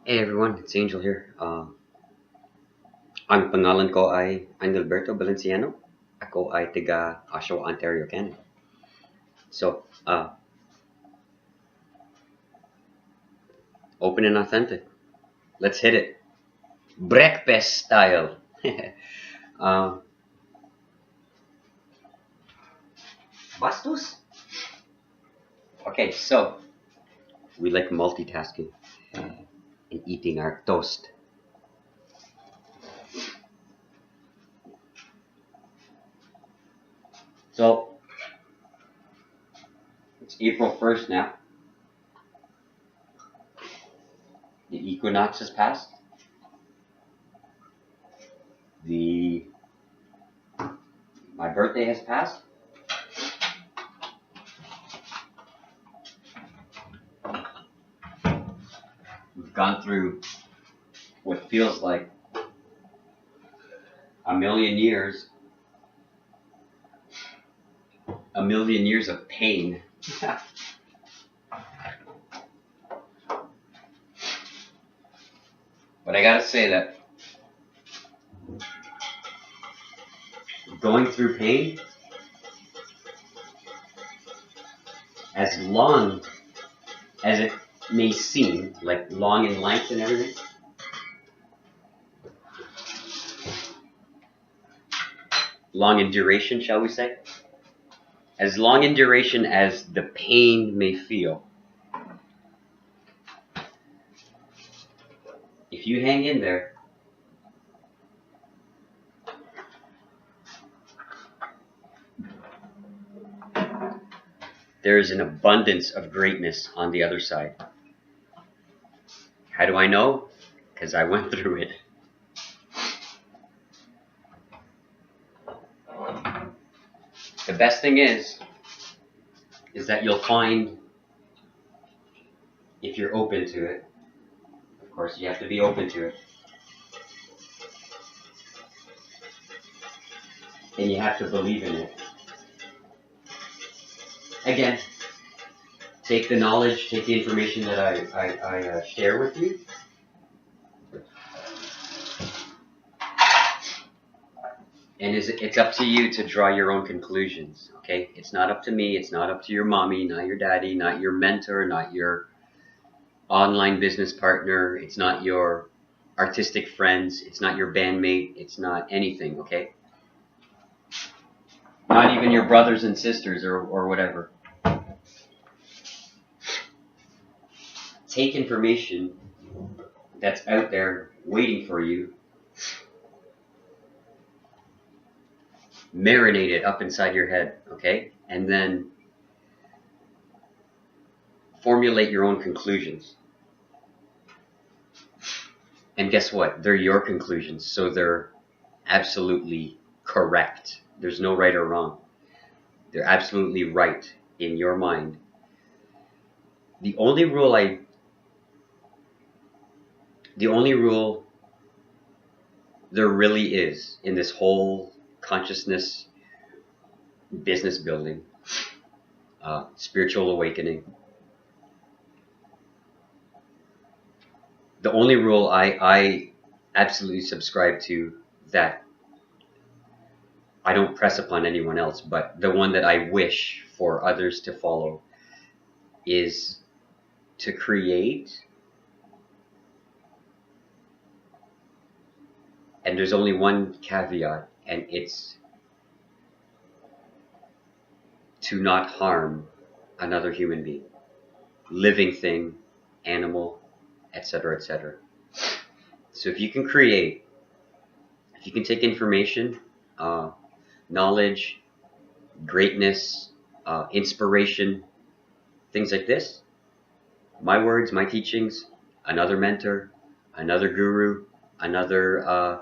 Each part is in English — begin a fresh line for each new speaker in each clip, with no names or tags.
Hey everyone, it's Angel here. Ang pangalan ko ay Angelberto Valenciano. Ako ay taga Oshawa, Ontario, Canada. So, open and authentic. Let's hit it. Breakfast style. uh, Bastos? Okay, so we like multitasking and eating our toast. So, it's April 1st now. The equinox has passed. The My birthday has passed. We've gone through what feels like a million years, a million years of pain. But I gotta say that going through pain, as long as it may seem, like long in length and everything, long in duration, shall we say, as long in duration as the pain may feel, if you hang in there, there is an abundance of greatness on the other side. How do I know? Because I went through it. The best thing is that you'll find, if you're open to it, of course you have to be open to it, and you have to believe in it. Again, take the knowledge, take the information that I share with you, and it's up to you to draw your own conclusions, okay? It's not up to me, it's not up to your mommy, not your daddy, not your mentor, not your online business partner, it's not your artistic friends, it's not your bandmate, it's not anything, okay? Not even your brothers and sisters or whatever. Take information that's out there waiting for you, marinate it up inside your head, okay? And then formulate your own conclusions. And guess what? They're your conclusions, so they're absolutely correct. There's no right or wrong. They're absolutely right in your mind. The only rule there really is in this whole consciousness business building, spiritual awakening, the only rule I absolutely subscribe to, that I don't press upon anyone else, but the one that I wish for others to follow, is to create, and there's only one caveat, and it's to not harm another human being, living thing, animal, etc., etc. So if you can create, if you can take information, knowledge, greatness, inspiration, things like this, my words, my teachings, another mentor, another guru, another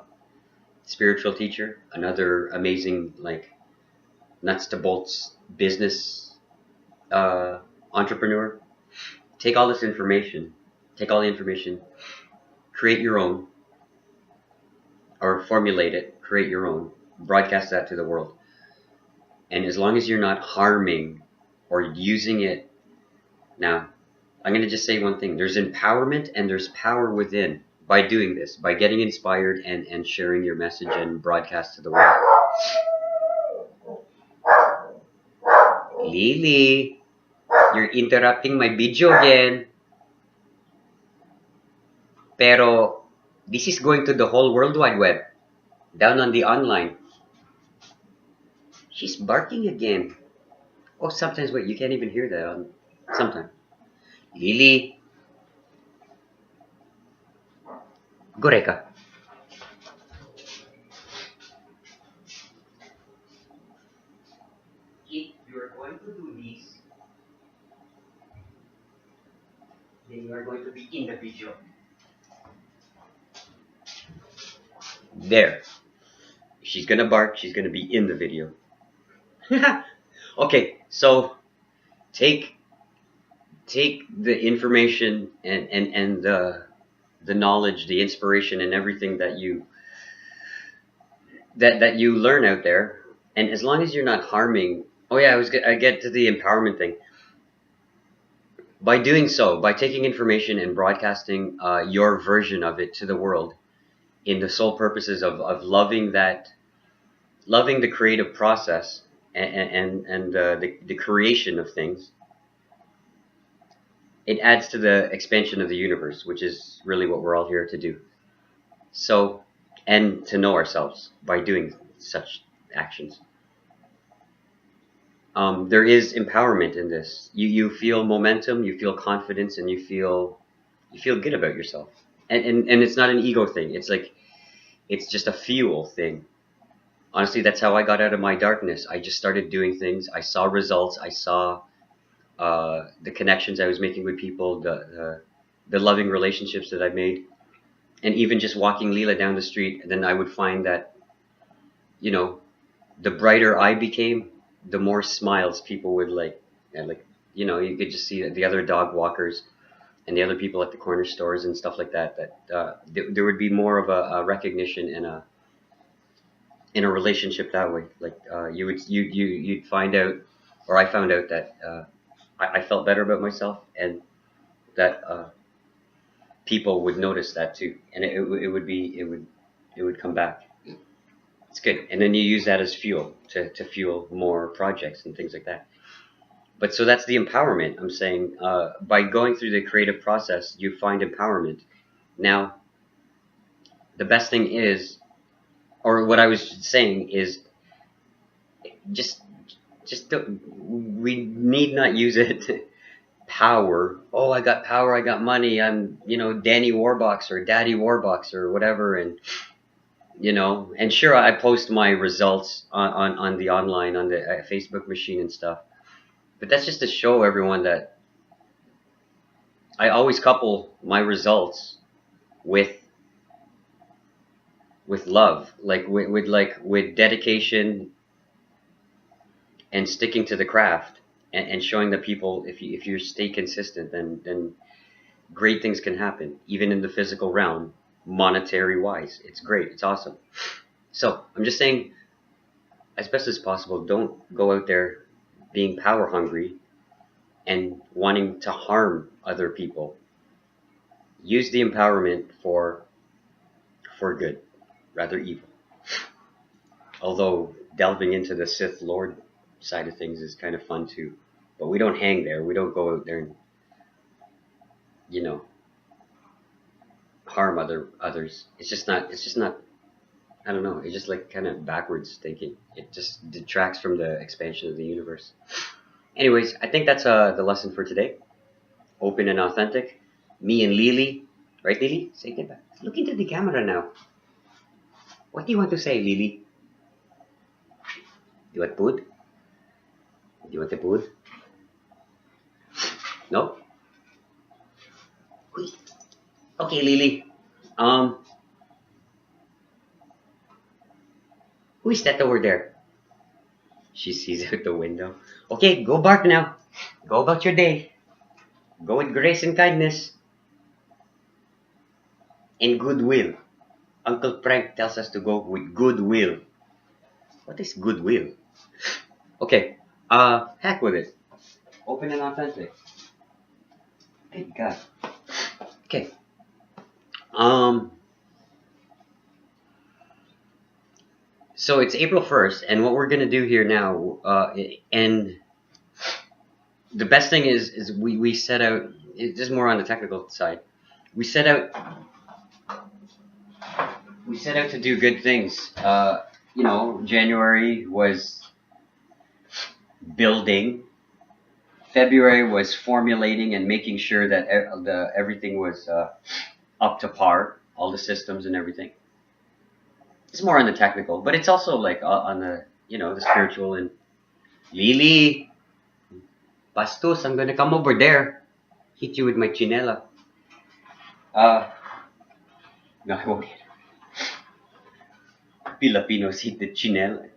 spiritual teacher, another amazing, like, nuts to bolts business entrepreneur, take all this information, take all the information, create your own, or formulate it, create your own, broadcast that to the world. And as long as you're not harming or using it, now, I'm going to just say one thing. There's empowerment and there's power within by doing this, by getting inspired and sharing your message and broadcast to the world. Lily, you're interrupting my video again. Pero this is going to the whole World Wide Web, down on the online. She's barking again. Oh, sometimes, wait, you can't even hear that on sometimes. Lily, Goreka. If you're going to do this, then you are going to be in the video. There. She's gonna bark, she's gonna be in the video. Okay, so take the information and the knowledge, the inspiration and everything that you learn out there, and as long as you're not harming. Oh yeah, I get to the empowerment thing. By doing so, by taking information and broadcasting your version of it to the world in the sole purposes of loving the creative process and the creation of things, it adds to the expansion of the universe, which is really what we're all here to do. So, and to know ourselves by doing such actions. There is empowerment in this. You feel momentum, you feel confidence, and you feel good about yourself. And it's not an ego thing. It's like it's just a fuel thing. Honestly, that's how I got out of my darkness. I just started doing things. I saw results. I saw the connections I was making with people, the loving relationships that I made, and even just walking Leela down the street. And then I would find that, the brighter I became, the more smiles people would you could just see the other dog walkers and the other people at the corner stores and stuff like that. There would be more of a recognition in a relationship that way. Like you'd find out, or I found out that I felt better about myself, and that people would notice that too, and it would come back. It's good, and then you use that as fuel to fuel more projects and things like that. But so that's the empowerment. I'm saying by going through the creative process, you find empowerment. Now, the best thing is, or what I was saying is, just we need not use it. Power. Oh, I got power. I got money. I'm Danny Warbucks or Daddy Warbucks or whatever, and and sure, I post my results on the online, on the Facebook machine and stuff. But that's just to show everyone that I always couple my results with love, like with dedication and sticking to the craft, and showing that people, if you stay consistent, then great things can happen, even in the physical realm, monetary wise. It's great. It's awesome. So I'm just saying, as best as possible, don't go out there being power hungry and wanting to harm other people. Use the empowerment for good, rather evil. Although delving into the Sith Lord side of things is kind of fun too. But we don't hang there. We don't go out there and harm others. It's just not. I don't know. It's just like kind of backwards thinking. It just detracts from the expansion of the universe. Anyways, I think that's the lesson for today. Open and authentic. Me and Lily. Right, Lily? Say goodbye. Look into the camera now. What do you want to say, Lily? You want food? You want the food? No? Okay, Lily. Who is that over there? She sees out the window. Okay, go bark now. Go about your day. Go with grace and kindness. And goodwill. Uncle Frank tells us to go with goodwill. What is goodwill? Okay, heck with it. Open and authentic. Good God. Okay. Um. So it's April 1st, and what we're gonna do here now, and the best thing is we set out. This is more on the technical side. We set out to do good things. January was building. February was formulating and making sure that everything was up to par, all the systems and everything. It's more on the technical, but it's also like on the the spiritual and Lily, Bastos, I'm gonna come over there, hit you with my chinela. Uh, no, I won't hit her. Filipinos hit the chinela.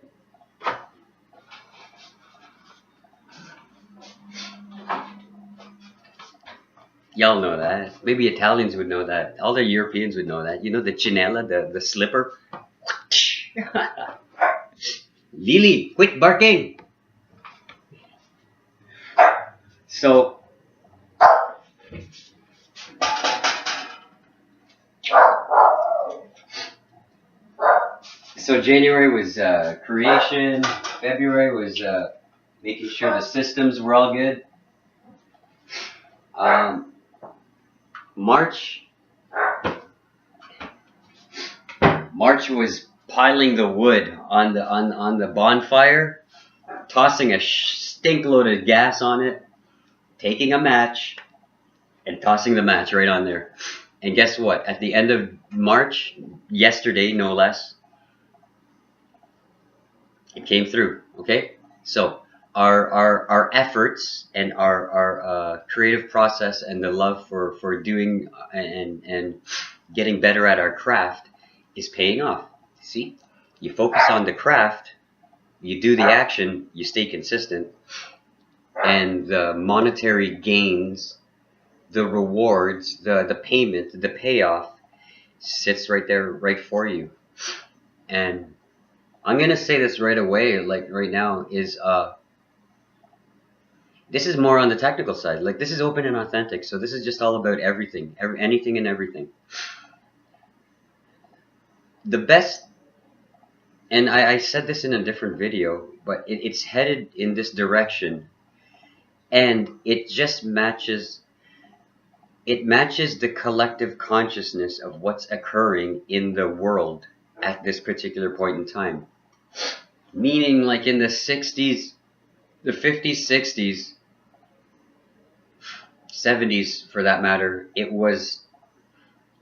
Y'all know that. Maybe Italians would know that. All the Europeans would know that. You know the chinela, the slipper. Lily, quit barking. So January was creation. February was making sure the systems were all good. Um, March was piling the wood on the bonfire, tossing a stink load of gas on it, taking a match, and tossing the match right on there. And guess what? At the end of March, yesterday no less, it came through. Okay, so our efforts and our creative process and the love for doing and getting better at our craft is paying off. See, you focus on the craft, you do the action, you stay consistent, and the monetary gains, the rewards, the payment, the payoff sits right there, right for you. And I'm gonna say this right away, like right now, is this is more on the technical side. Like this is open and authentic, so this is just all about everything, anything and everything. The best, and I said this in a different video, but it's headed in this direction, and it just matches. It matches the collective consciousness of what's occurring in the world at this particular point in time. Meaning, like in the 60s, the 50s, 60s, 70s for that matter, it was,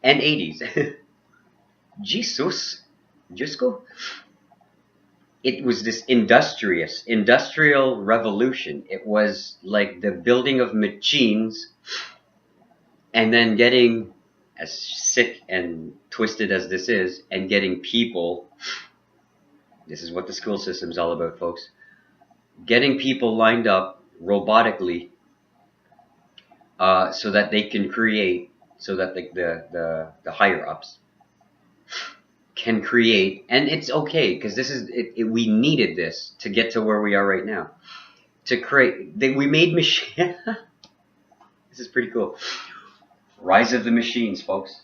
and 80s. Jesus, Jusco. It was this industrial revolution. It was like the building of machines and then getting, as sick and twisted as this is, and getting people, this is what the school system's all about, folks, getting people lined up robotically so that they can create, so that the higher ups can create, and it's okay because this is we needed this to get to where we are right now. To create, we made machine. This is pretty cool. Rise of the machines, folks.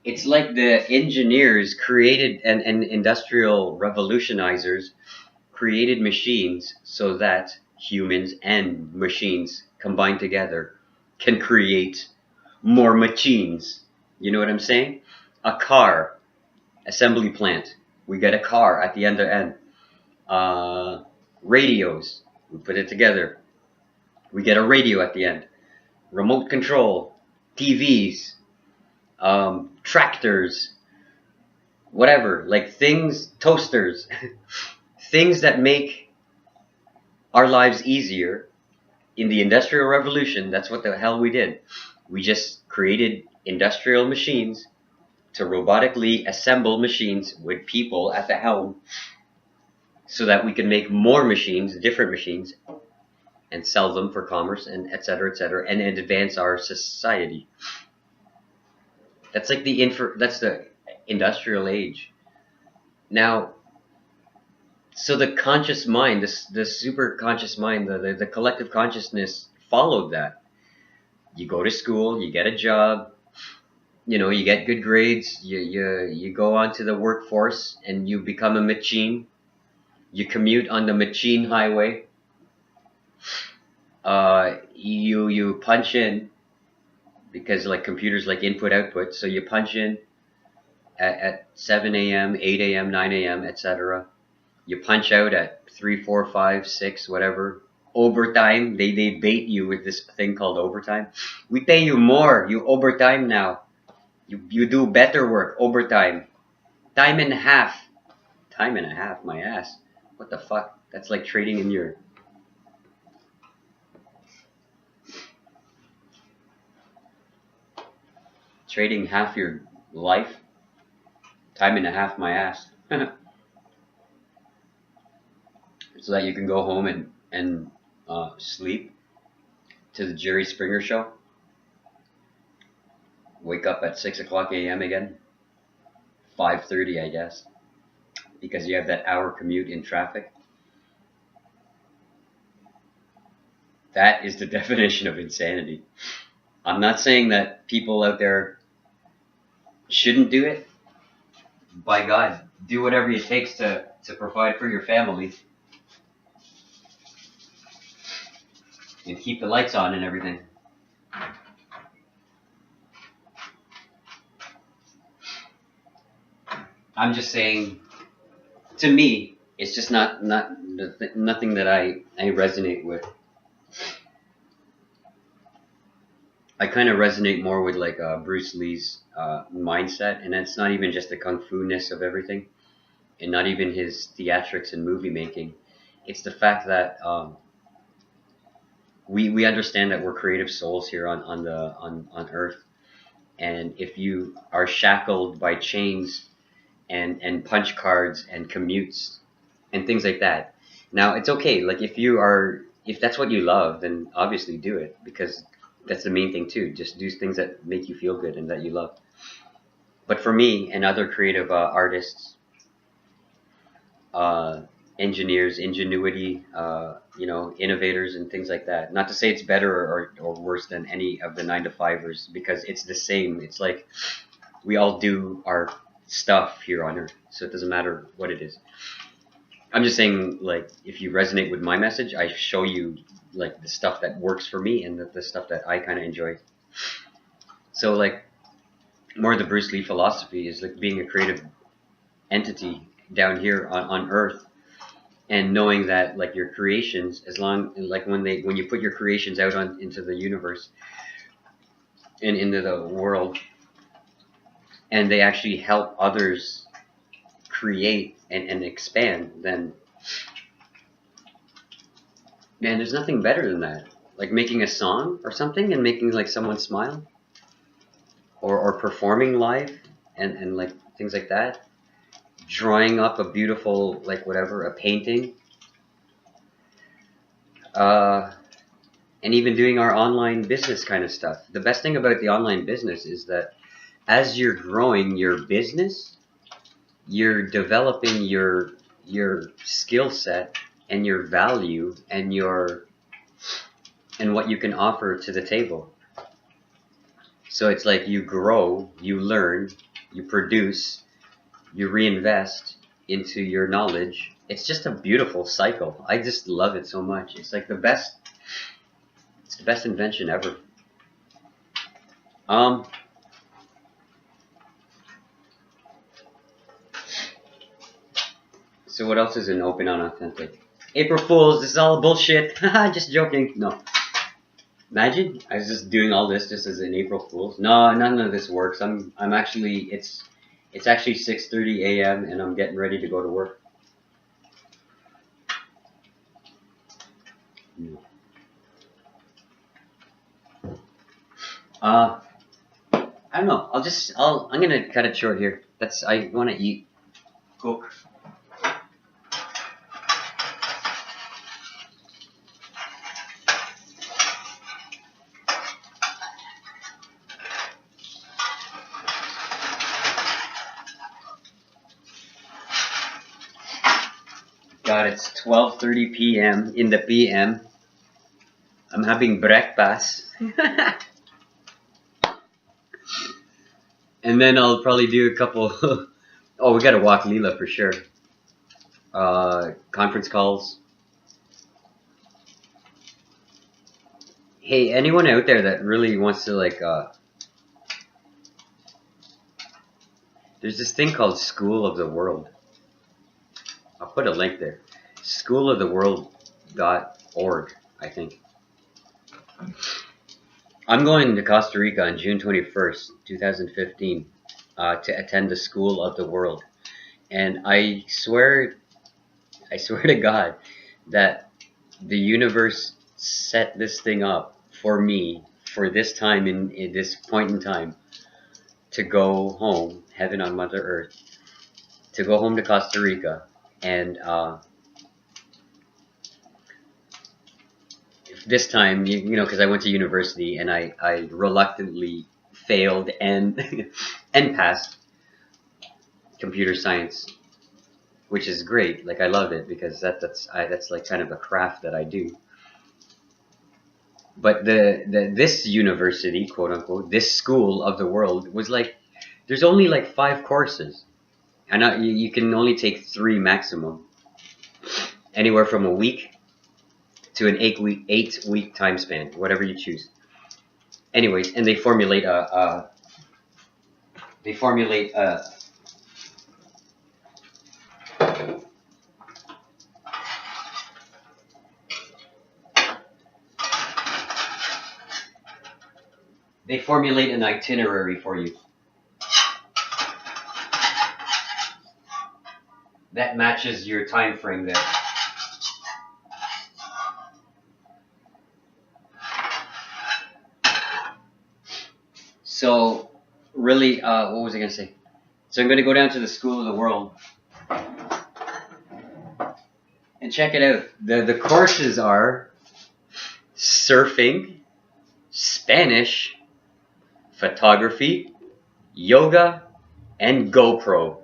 It's like the engineers created and industrial revolutionizers created machines so that humans and machines combined together can create more machines. You know what I'm saying? A car, assembly plant. We get a car at the end. Radios. We put it together. We get a radio at the end. Remote control. TVs. Tractors. Whatever. Like things, toasters. Things that make our lives easier. In the Industrial Revolution, that's what the hell we did. We just created industrial machines to robotically assemble machines with people at the helm so that we can make more machines, different machines, and sell them for commerce and et cetera, and advance our society. That's like that's the industrial age. Now, So the conscious mind, the super conscious mind, the collective consciousness followed that. You go to school, you get a job, you get good grades, you go on to the workforce and you become a machine. You commute on the machine highway. You punch in because like computers like input output. So you punch in at 7 a.m., 8 a.m., 9 a.m., etc. You punch out at 3, 4, 5, 6, whatever. Overtime. They bait you with this thing called overtime. We pay you more. You overtime now. You do better work. Overtime. Time and a half. Time and a half. My ass. What the fuck? That's like trading in your. Trading half your life. Time and a half. My ass. So that you can go home and sleep to the Jerry Springer show. Wake up at 6 o'clock a.m. again. 5:30, I guess, because you have that hour commute in traffic. That is the definition of insanity. I'm not saying that people out there shouldn't do it. By God, do whatever it takes to provide for your family and keep the lights on and everything. I'm just saying, to me, it's just nothing that I resonate with. I kind of resonate more with like Bruce Lee's mindset, and it's not even just the kung fu-ness of everything, and not even his theatrics and movie making. It's the fact that we understand that we're creative souls here on Earth, and if you are shackled by chains and punch cards and commutes and things like that, now it's okay. Like if that's what you love, then obviously do it, because that's the main thing too. Just do things that make you feel good and that you love. But for me and other creative artists, engineers, ingenuity, innovators and things like that. Not to say it's better or worse than any of the 9-to-5ers, because it's the same. It's like we all do our stuff here on Earth, so it doesn't matter what it is. I'm just saying, like, if you resonate with my message, I show you like the stuff that works for me and the stuff that I kind of enjoy. So like more of the Bruce Lee philosophy is like being a creative entity down here on Earth, and knowing that like your creations, as long like when you put your creations out into the universe and into the world, and they actually help others create and expand, then man, there's nothing better than that. Like making a song or something and making like someone smile, or performing live and like things like that. Drawing up a beautiful, like whatever, a painting. And even doing our online business kind of stuff. The best thing about the online business is that as you're growing your business, you're developing your skill set and your value and what you can offer to the table. So it's like you grow, you learn, you produce, you reinvest into your knowledge. It's just a beautiful cycle. I just love it so much. It's like the best invention ever. So what else is in open unauthentic? April Fools, this is all bullshit. Just joking. No. Imagine I was just doing all this just as an April Fools. No, none of this works. I'm actually, it's actually 6:30 a.m. and I'm getting ready to go to work. I don't know. I'm gonna cut it short here. I want to eat, cook. God, it's 12:30 p.m. in the p.m. I'm having breakfast. And then I'll probably do a couple. Oh, we gotta walk Leela for sure. Conference calls. Hey, anyone out there that really wants to like, there's this thing called School of the World. I'll put a link there. Schooloftheworld.org, I think. I'm going to Costa Rica on June 21st, 2015, to attend the School of the World. And I swear to God that the universe set this thing up for me for this time in this point in time to go home, heaven on Mother Earth, to go home to Costa Rica. And this time, you know, because I went to university and I reluctantly failed and and passed computer science, which is great. Like, I love it because that's like kind of a craft that I do. But this university, quote unquote, this school of the world was like, there's only like 5 courses, and you can only take 3 maximum, anywhere from a week to an 8-week time span, whatever you choose. Anyways, and they formulate a an itinerary for you that matches your time frame there. So really, what was I going to say? So I'm going to go down to the School of the World and check it out. The courses are surfing, Spanish, photography, yoga, and GoPro.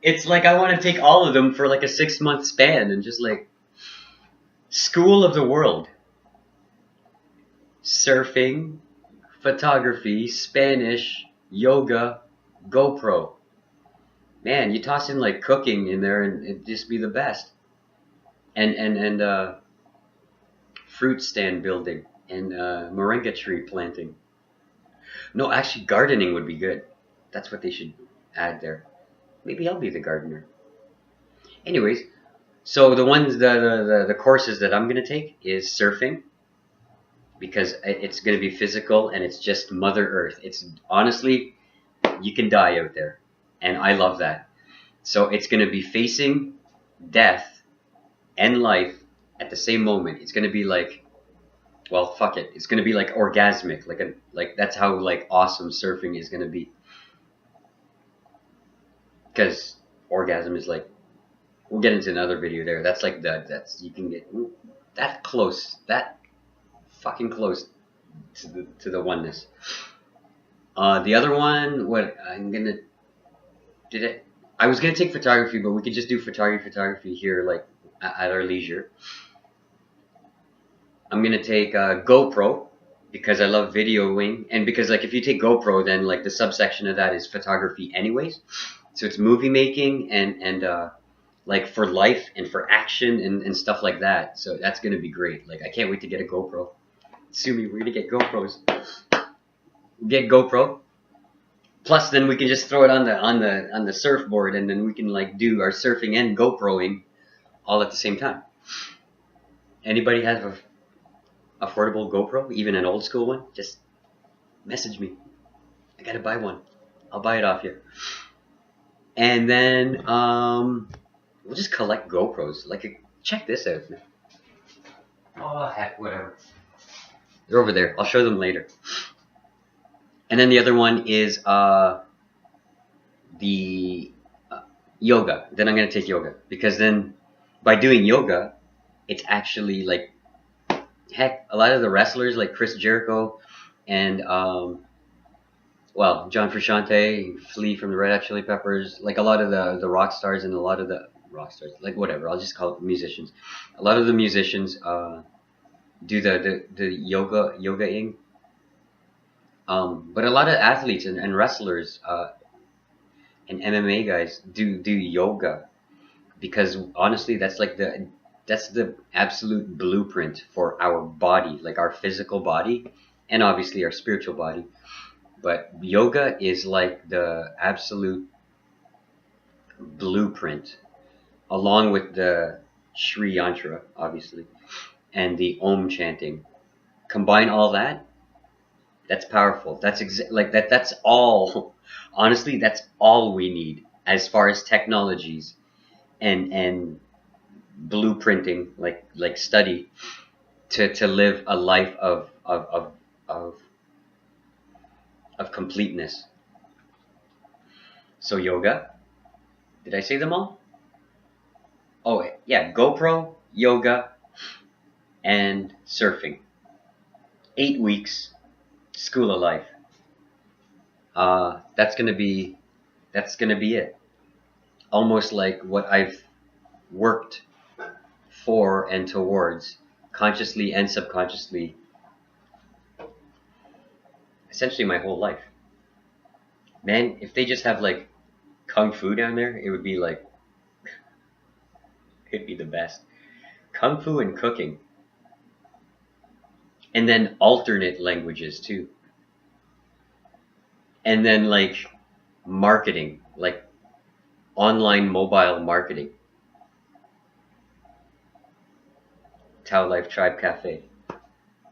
It's like I want to take all of them for like a 6-month span and just like School of the World. Surfing, photography, Spanish, yoga, GoPro. Man, you toss in like cooking in there and it'd just be the best. And fruit stand building and moringa tree planting. No, actually gardening would be good. That's what they should add there. Maybe I'll be the gardener. Anyways, so the courses that I'm gonna take is surfing, because it's gonna be physical and it's just Mother Earth. It's honestly, you can die out there, and I love that. So it's gonna be facing death and life at the same moment. It's gonna be like, well, fuck it. It's gonna be like orgasmic, like that's how like awesome surfing is gonna be. Because orgasm is like, we'll get into another video there. That's like that's you can get that close, that fucking close to the oneness. The other one, what I'm gonna I was gonna take photography, but we could just do photography here, like at our leisure. I'm gonna take GoPro because I love videoing, and because like if you take GoPro, then like the subsection of that is photography anyways. So it's movie making and like for life and for action and stuff like that. So that's gonna be great. Like I can't wait to get a GoPro. Sue me, we're gonna get GoPros. Get GoPro. Plus, then we can just throw it on the surfboard, and then we can like do our surfing and GoProing all at the same time. Anybody have a affordable GoPro, even an old school one? Just message me. I gotta buy one. I'll buy it off you. And then we'll just collect GoPros. Like, check this out. Oh heck, whatever. They're over there. I'll show them later. And then the other one is the yoga. Then I'm gonna take yoga, because then by doing yoga, it's actually like, heck, a lot of the wrestlers like Chris Jericho and well, John Frusciante, Flea from the Red Hot Chili Peppers, like a lot of the rock stars and a lot of the rock stars, like whatever, I'll just call it musicians. A lot of the musicians do the yogaing, but a lot of athletes and wrestlers and MMA guys do yoga because honestly, that's the absolute blueprint for our body, like our physical body, and obviously our spiritual body. But yoga is like the absolute blueprint, along with the Shri Yantra, obviously, and the Om chanting. Combine all that, that's powerful. Like that. That's all. Honestly, that's all we need as far as technologies and blueprinting, like study to live a life of of completeness. So yoga. Did I say them all? Oh yeah, GoPro, yoga, and surfing. 8 weeks, school of life. That's gonna be it. Almost like what I've worked for and towards, consciously and subconsciously, essentially my whole life. Man, if they just have like kung fu down there, it'd be the best. Kung fu and cooking, and then alternate languages too, and then like marketing, like online mobile marketing. Tao Life Tribe Cafe.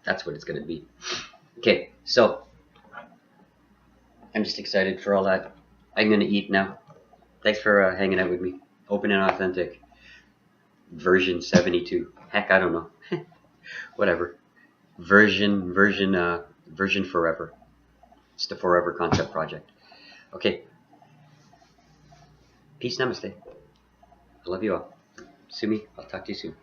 That's what it's gonna be. Okay, so I'm just excited for all that. I'm gonna eat now. Thanks for hanging out with me. Open and authentic. Version 72. Heck, I don't know. Whatever. Version forever. It's the Forever Concept Project. Okay. Peace, namaste. I love you all. Sumi, I'll talk to you soon.